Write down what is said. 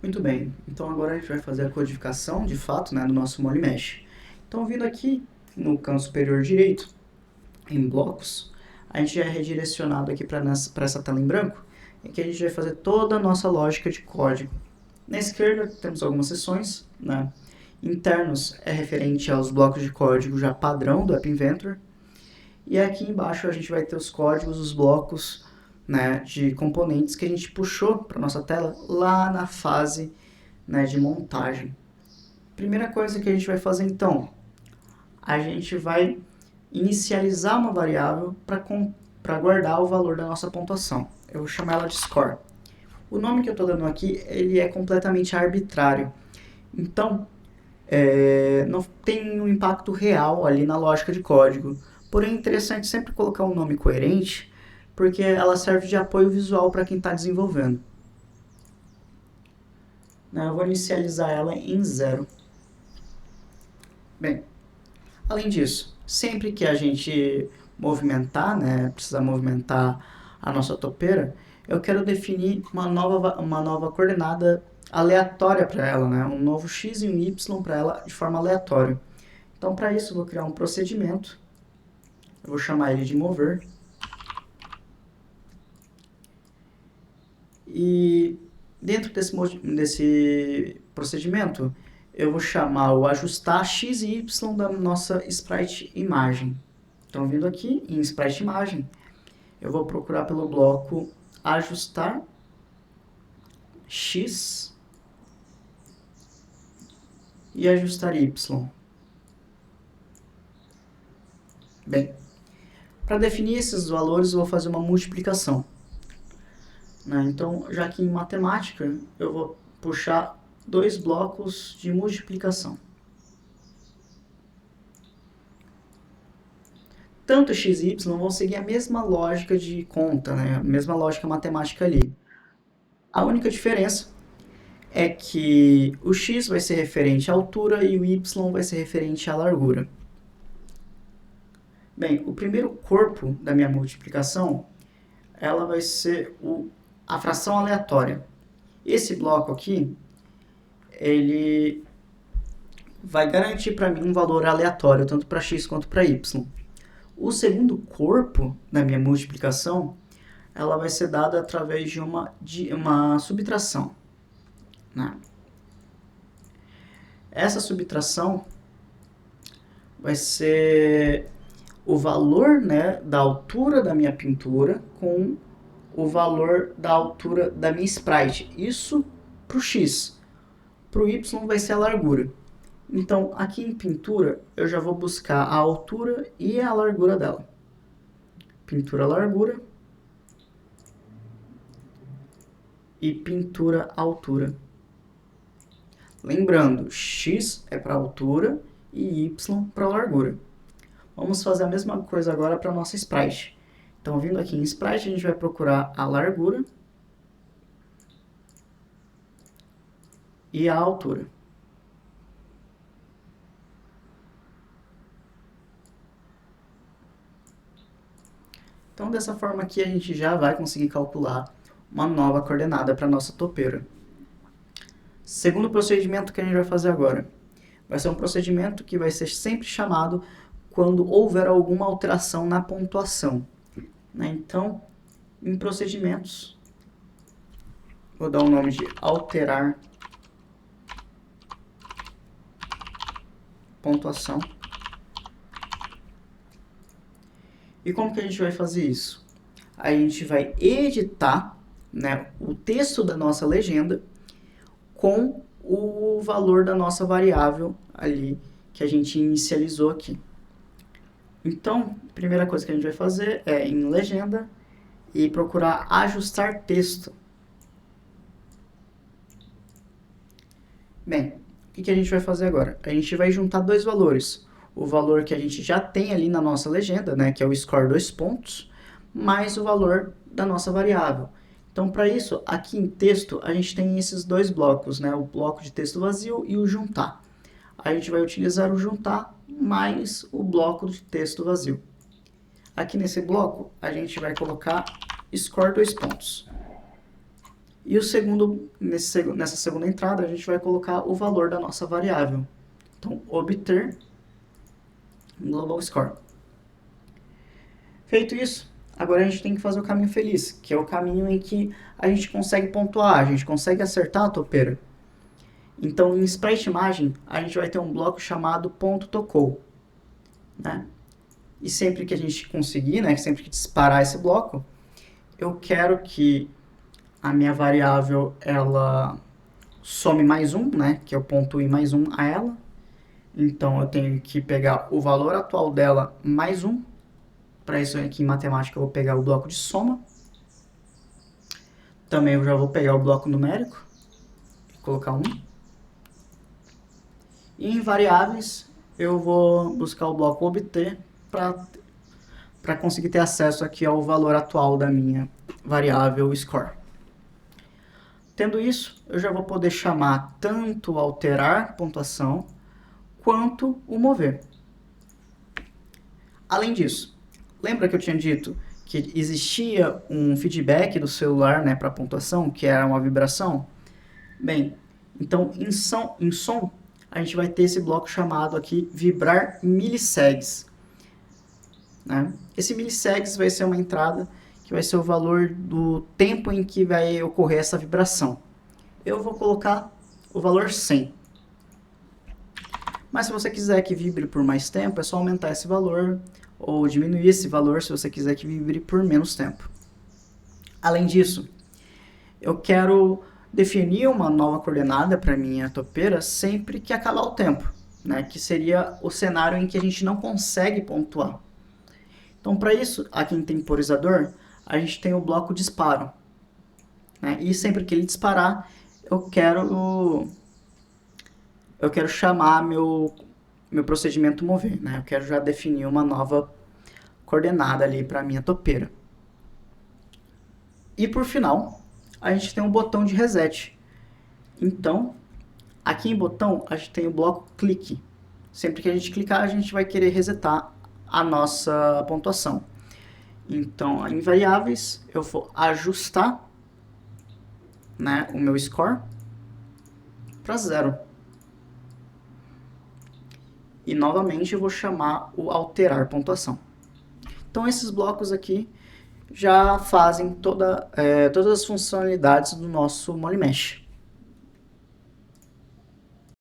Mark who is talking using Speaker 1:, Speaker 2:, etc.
Speaker 1: Muito bem, então agora a gente vai fazer a codificação, de fato, né, do nosso MoleMesh. Então, vindo aqui no canto superior direito, em blocos, a gente já é redirecionado aqui para essa tela em branco, em que a gente vai fazer toda a nossa lógica de código. Na esquerda temos algumas seções, né? Internos é referente aos blocos de código já padrão do App Inventor, e aqui embaixo a gente vai ter os códigos, os blocos, né, de componentes que a gente puxou para nossa tela lá na fase, né, de montagem. Primeira coisa que a gente vai fazer então, a gente vai inicializar uma variável para guardar o valor da nossa pontuação. Eu vou chamar ela de score. O nome que eu estou dando aqui ele é completamente arbitrário. Então, não tem um impacto real ali na lógica de código. Porém, é interessante sempre colocar um nome coerente, porque ela serve de apoio visual para quem está desenvolvendo. Eu vou inicializar ela em 0. Bem, além disso, sempre que a gente movimentar, né, precisar movimentar a nossa topeira, eu quero definir uma nova coordenada aleatória para ela, né, um novo x e um y para ela de forma aleatória. Então, para isso, eu vou criar um procedimento, eu vou chamar ele de mover, e dentro desse procedimento, eu vou chamar o ajustar x e y da nossa sprite imagem. Então, vindo aqui em sprite imagem, eu vou procurar pelo bloco ajustar x e ajustar y. Bem, para definir esses valores, eu vou fazer uma multiplicação. Então, já que em matemática, eu vou puxar dois blocos de multiplicação. Tanto x e y vão seguir a mesma lógica de conta, né? A mesma lógica matemática ali. A única diferença é que o x vai ser referente à altura e o y vai ser referente à largura. Bem, o primeiro corpo da minha multiplicação, ela vai ser a fração aleatória. Esse bloco aqui, ele vai garantir para mim um valor aleatório, tanto para x quanto para y. O segundo corpo da minha multiplicação, ela vai ser dada através de uma subtração. Essa subtração vai ser o valor, né, da altura da minha pintura com o valor da altura da minha sprite. Isso para o x. Para o y vai ser a largura. Então, aqui em pintura, eu já vou buscar a altura e a largura dela. Pintura largura e pintura altura. Lembrando, x é para altura e y para largura. Vamos fazer a mesma coisa agora para a nossa sprite. Então, vindo aqui em sprite, a gente vai procurar a largura e a altura. Então, dessa forma aqui, a gente já vai conseguir calcular uma nova coordenada para a nossa topeira. Segundo procedimento que a gente vai fazer agora. Vai ser um procedimento que vai ser sempre chamado quando houver alguma alteração na pontuação. Então, em procedimentos, vou dar o nome de alterar pontuação. E como que a gente vai fazer isso? A gente vai editar, né, o texto da nossa legenda com o valor da nossa variável ali que a gente inicializou aqui. Então, a primeira coisa que a gente vai fazer é ir em legenda e procurar ajustar texto. Bem, o que a gente vai fazer agora? A gente vai juntar dois valores. O valor que a gente já tem ali na nossa legenda, né, que é o score 2 pontos, mais o valor da nossa variável. Então, para isso, aqui em texto, a gente tem esses dois blocos, né, o bloco de texto vazio e o juntar. A gente vai utilizar o juntar mais o bloco de texto vazio. Aqui nesse bloco, a gente vai colocar score 2 pontos. E o segundo, nessa segunda entrada, a gente vai colocar o valor da nossa variável. Então, obter global score. Feito isso, agora a gente tem que fazer o caminho feliz, que é o caminho em que a gente consegue pontuar, a gente consegue acertar a topeira. Então, em sprite imagem, a gente vai ter um bloco chamado .tocou, né? E sempre que a gente conseguir, né, sempre que disparar esse bloco, eu quero que a minha variável ela some mais um, né, que eu pontuei mais um a ela. Então, eu tenho que pegar o valor atual dela mais um. Para isso aqui em matemática eu vou pegar o bloco de soma. Também eu já vou pegar o bloco numérico e colocar 1. E em variáveis eu vou buscar o bloco obter para conseguir ter acesso aqui ao valor atual da minha variável score. Tendo isso, eu já vou poder chamar tanto o alterar pontuação quanto o mover. Além disso, lembra que eu tinha dito que existia um feedback do celular, né, para a pontuação, que era uma vibração? Bem, então em som a gente vai ter esse bloco chamado aqui vibrar milissegs, né? Esse milissegs vai ser uma entrada que vai ser o valor do tempo em que vai ocorrer essa vibração. Eu vou colocar o valor 100. Mas se você quiser que vibre por mais tempo, é só aumentar esse valor ou diminuir esse valor se você quiser que vibre por menos tempo. Além disso, eu quero definir uma nova coordenada para minha topeira sempre que acabar o tempo, né? Que seria o cenário em que a gente não consegue pontuar. Então, para isso, aqui em temporizador, a gente tem o bloco disparo, né? E sempre que ele disparar, eu quero chamar meu procedimento mover, né? Eu quero já definir uma nova coordenada ali para a minha topeira. E por final, a gente tem um botão de reset. Então, aqui em botão, a gente tem o bloco clique. Sempre que a gente clicar, a gente vai querer resetar a nossa pontuação. Então, em variáveis, eu vou ajustar, né, o meu score para 0. E novamente eu vou chamar o alterar pontuação. Então esses blocos aqui já fazem todas as funcionalidades do nosso MolyMesh.